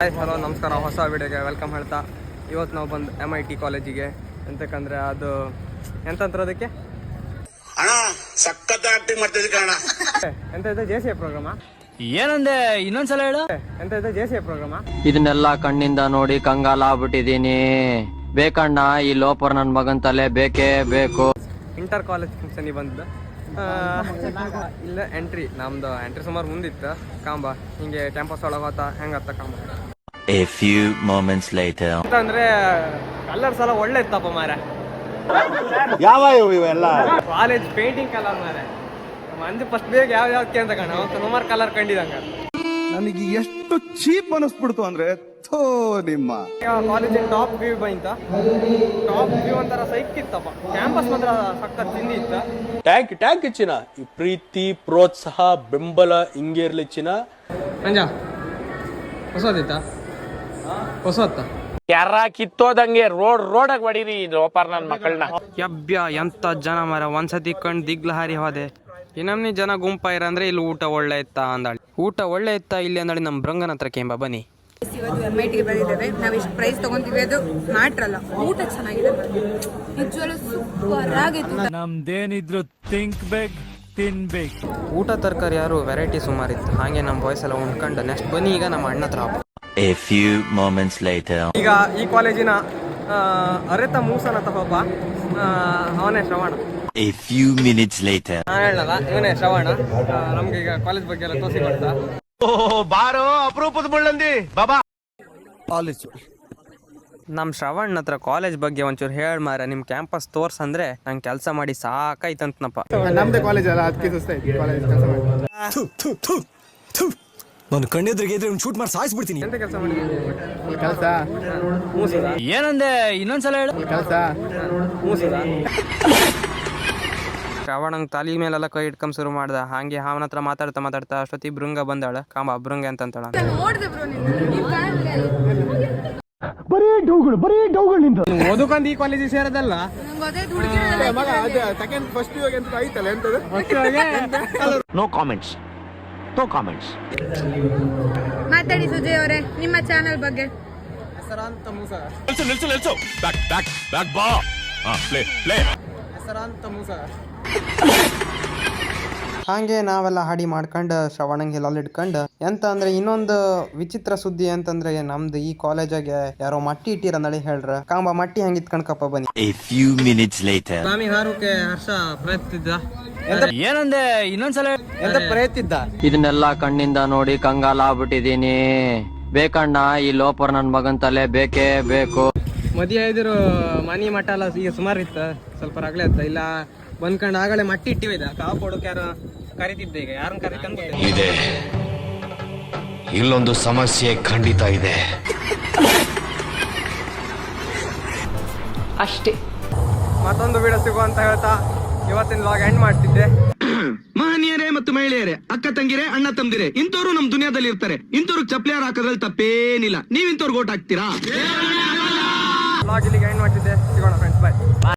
Hi hello ನಮಸ್ಕಾರ. ಹೊಸ ವಿಡಿಯೋಗೆ ವೆಲ್ಕಮ್ ಹೇಳ್ತಾ ಇವತ್ತು ನಾವು ಬಂದು MIT ಕಾಲೇಜಿಗೆ ಎಂತಕ್ಕಂದ್ರೆ ಅದು ಎಂತಂತ್ರ ಅದಕ್ಕೆ ಎಂತ ಇದೆ JCA ಪ್ರೋಗ್ರಾಮ. ಏನಂದೆ ಇನ್ನೊಂದ್ಸಲ ಹೇಳು. ಎಂತ ಇದೆ JCA ಪ್ರೋಗ್ರಾಮ. ಇದನ್ನೆಲ್ಲ ಕಣ್ಣಿಂದ ನೋಡಿ ಕಂಗಾಲ ಆಗ್ಬಿಟ್ಟಿದೀನಿ. ಬೇಕಣ್ಣ ಈ ಲೋಪರ್ ನನ್ ಮಗನ್ ತಲೆ ಬೇಕೇ ಬೇಕು. ಇಂಟರ್ ಕಾಲೇಜ್ ಫಂಕ್ಷನ್ ಬಂದು ಇಲ್ಲ ನಮ್ದು ಎಂಟ್ರಿ ಸುಮಾರು ಮುಂದಿತ್ತು ಕಾಂಬ ಹಿಂಗೆ ಕ್ಯಾಂಪಸ್ ಒಳಗೆ ಹೋತ ಹೆಂಗತ್ತ ಕಾಂಬ. A few moments later. ಅಂತಂದ್ರೆ ಕಲರ್ಸ್ ಎಲ್ಲ ಒಳ್ಳೆ ಇತ್ತಪ್ಪ ಮಾರ. ಯಾವ ಇವೆಲ್ಲ ಕಾಲೇಜ್ ಪೇಂಟಿಂಗ್ ಕಲರ್ ಮಾರ ಮಂದಿ ಫಸ್ಟ್ ಬೇಗ ಯಾವ್ಯಾವ್ಕೆ ಅಂತ ಕಾಣ ಸುಮಾರು ಕಲರ್ ಕಂಡಿದಂಗ ನನಗೆ ಎಷ್ಟು ಚೀಪ್ ಅನಿಸ್ಬಿಡ್ತು ಅಂದ್ರೆ ಥೋ ನಿಮ್ಮ ಕಾಲೇಜಿನ ಟಾಪ್ ವ್ಯೂ ಬಂತ. ಟಾಪ್ ವ್ಯೂ ಒಂಥರ ಸೈಕ್ ಇತ್ತಪ್ಪ. ಕ್ಯಾಂಪಸ್ ಮಾತ್ರ ಸಖತ್ ತಿಂಡಿ ಇತ್ತ. ಟ್ಯಾಂಕ್ ಇಚ್ಚಿನ ಈ ಪ್ರೀತಿ ಪ್ರೋತ್ಸಾಹ ಬೆಂಬಲ ಹಿಂಗೆ ಇರ್ಲಿಚ್ಚಿನ ಮಂಜ ಹೊಸದಿತ್ತ ಹೊಸತ್ತ ಯಾರ ಕಿತ್ತೋದಂಗೆ ರೋಡಾಗ ಹೊಡೀರಿ ಲೋಪಾರ್ ನನ್ ಮಕ್ಕಳನ್ನ. ಯಬ್ಬ್ಯ ಎಂತ ಜನ ಮರ ಒಂದ್ಸತಿ ಕಣ್ ದಿಗ್ಲ ಹಾರಿ ಹೋದೆ. ಇನ್ನೊಮ್ಮೆ ಜನ ಗುಂಪ ಇರಂದ್ರೆ ಇಲ್ಲಿ ಊಟ ಒಳ್ಳೆ ಇತ್ತ ಅಂದಾಳಿ. ಊಟ ಒಳ್ಳೆ ಇತ್ತ ಇಲ್ಲಿ ಅಂದಾಳಿ ನಮ್ಮ ಬ್ರಂಗನ ಹತ್ರ ಕೇಂಬ ಬನ್ನಿ. ಇವತ್ತು MITಗೆ ಬಂದಿದ್ದೇವೆ. ನಾವು ಇಷ್ಟು ಪ್ರೈಸ್ ತಗೊಂತೀವಿ ಅದು ಮ್ಯಾಟ್ರ್ ಅಲ್ಲ, ಊಟ ಚೆನ್ನಾಗಿದೆ, ನಿಜವಾಗ್ಲೂ ಸೂಪರ್ ಆಗಿತ್ತು. ನಮ್ದೇನಿದ್ರು ಥಿಂಕ್ ಬೇಕ್ ತಿನ್ಬೇಕು. ಊಟ ತರಕಾರಿ ಯಾರು ವೆರೈಟಿ ಸುಮಾರಿತ್ತು. ಹಾಗೆ ನಮ್ಮ ಬಾಯ್ಸ್ ಎಲ್ಲ ಉಣ್ಕೊಂಡು ನೆಕ್ಸ್ಟ್ ಬನ್ನಿ ಈಗ ನಮ್ಮ ಅಣ್ಣ ಹತ್ರ. A few moments later. ಈಗ ಈ ಕಾಲೇಜಿನ ಅರೆತ ಮೂಸನ ತಗೋಪ ಅವನೇ ಶ್ರವಣ. A few minutes later. ನಾನು ಹೇಳಲ್ಲ ಇವನೇ ಶ್ರವಣ. ನಮ್ಗೆ ಈಗ ಕಾಲೇಜ್ ಬಗ್ಗೆ ಎಲ್ಲ ತೋರಿಸಿ ಕೊಡ್ತಾ. ಬಾರೋ ಅಪರೂಪದ ಮುಳ್ಳಂದಿ ಬಾಬಾ. ಕಾಲೇಜು ನಮ್ಮ ಶ್ರವಣ್ ಹತ್ರ ಕಾಲೇಜ್ ಬಗ್ಗೆ ಒಂಚೂರು ಹೇಳ ಮಾರ. ನಿಮ್ ಕ್ಯಾಂಪಸ್ ತೋರ್ಸ್ ಅಂದ್ರೆ ನಂಗೆ ಕೆಲಸ ಮಾಡಿ ಸಾಕಾಯ್ತಂತನಪ್ಪ. ನಮ್ದೇ ಕಾಲೇಜ್ ಅಲ್ಲ, ಅದಕ್ಕೆ ಸುಸ್ತಾಯ್ತು ಕಾಲೇಜ್ ಕೆಲಸ ಮಾಡಿ. ನಾನು ಕಣ್ಣೆದ್ರಿಗೆ ಇದ್ರೆ ಒಂದು ಶೂಟ್ ಮಾಡಿ ಸಾಯಿಸ್ಬಿಡ್ತೀನಿ. ಎಂತ ಕೆಲಸ ಮಾಡಿದ್ದೀನಿ? ಕೆಲಸ ಮೂಸದ ಏನಂದೆ ಇನ್ನೊಂದ್ಸಲ ಹೇಳು. ಕೆಲಸ ಮೂಸದ ಶ್ರವಣಂಗ್ ತಲೆ ಮೇಲೆಲ್ಲ ಕೈ ಇಟ್ಕೊಂಡ್ ಶುರು ಮಾಡ್ದ. ಹಾಗೆ ಅವನ ಹತ್ರ ಮಾತಾಡ್ತಾ ಅಷ್ಟೊತ್ತಿ ಬೃಂಗ ಬಂದಾಳ. ಕಾಂಬ ಬೃಂಗ ಅಂತಂತಾಳ. ನೋಡ್ದೆ ಬ್ರೋ ಓದಕ್ಕಂದು ಈ ಕಾಲೇಜಿಗೆ ಸೇರೋದಲ್ಲ. ಸೆಕೆಂಡ್ ಫಸ್ಟ್ ಇವಾಗ ಎಂತ ಆಯ್ತಲ್ಲ ಎಂತದು. No comments. ಮಾತಾಡಿ ಸುಜಯ್ ಅವರೇ ನಿಮ್ಮ ಚಾನೆಲ್ ಬಗ್ಗೆ. ಹೆಸರಾಂತ ಮೂಸ ಹೆಸರಾಂತ ಮೂಸ. ಹಾಗೆ ನಾವೆಲ್ಲ ಹಾಡಿ ಮಾಡ್ಕೊಂಡು ಶ್ರವಣಂಗೆ ಎಲ್ಲ ಇಟ್ಕೊಂಡು ಎಂತ ಅಂದ್ರೆ ಇನ್ನೊಂದು ವಿಚಿತ್ರ ಸುದ್ದಿ ಅಂತಂದ್ರೆ ನಮ್ದು ಈ ಕಾಲೇಜಾಗೆ ಯಾರೋ ಮಟ್ಟಿ ಇಟ್ಟಿರ ನಡಿ ಹೇಳ್ರ. ಕಾಂಬ ಮಟ್ಟಿ ಹಂಗ ಇತ್ಕೊಂಡ್ಕಪ್ಪ ಬನ್ನಿ. A few minutes later. ಸ್ವಾಮಿ ಹಾರುಕೆ ಹರ್ಷ ಪ್ರಯತ್ನಿದ್ದ. ಏನಂದೆ ಇನ್ನೊಂದ್ಸಲ ಎಂತ ಪ್ರಯತ್ನಿದ್ದ. ಇದನ್ನೆಲ್ಲ ಕಣ್ಣಿಂದ ನೋಡಿ ಕಂಗಾಲ ಆಗ್ಬಿಟ್ಟಿದೀನಿ. ಬೇಕಣ್ಣ ಈ ಲೋಪರ್ ನನ್ ಮಗನ್ ತಲೆ ಬೇಕೇ ಬೇಕು. ಮದುವೆ ಇದ್ರು ಮನಿ ಮಠ ಎಲ್ಲ ಈಗ ಸುಮಾರು ಇತ್ತ. ಸ್ವಲ್ಪ ರಗಳೆ ಇತ್ತ ಇಲ್ಲ ಬಂದ್ಕೊಂಡು ಆಗಲೇ ಮಟ್ಟಿ ಇಟ್ಟಿವಿದ. ಕಾವು ಕೊಡೋಕೆ ಯಾರು ಕರಿತಿದ್ದೆ. ಈಗ ಯಾರನ್ನ ಕರಿತಂದ ಇದೆ. ಇಲ್ಲೊಂದು ಸಮಸ್ಯೆ ಖಂಡಿತ ಇದೆ. ಅಷ್ಟೇ. ಮತ್ತೊಂದು ವಿಡಿಯೋ ಸಿಗೋ ಅಂತ ಹೇಳ್ತಾ ಇವತ್ತಿನ ವ್ಲಾಗ್ ಎಂಡ್ ಮಾಡ್ತಿದ್ದೆ. ಮಹನೀಯರೇ ಮತ್ತು ಮಹಿಳೆಯರೇ, ಅಕ್ಕ ತಂಗಿರೇ, ಅಣ್ಣ ತಮ್ದಿರೇ, ಇಂಥವ್ರು ನಮ್ ದುನಿಯಾದಲ್ಲಿ ಇರ್ತಾರೆ. ಇಂಥವ್ರಿಗೆ ಚಪ್ಲಿಯಾರ ಹಾಕೋದ್ರಲ್ಲಿ ತಪ್ಪೇನಿಲ್ಲ. ನೀವ್ ಇಂಥವ್ರಿಗೆ ಓಟ್ ಹಾಕ್ತೀರಾ? ವ್ಲಾಗ್ ಇಲ್ಲಿಗೆ ಎಂಡ್ ಮಾಡ್ತಿದ್ದೆ. ಸಿಗೋಣ ಫ್ರೆಂಡ್ಸ್, ಬಾಯ್.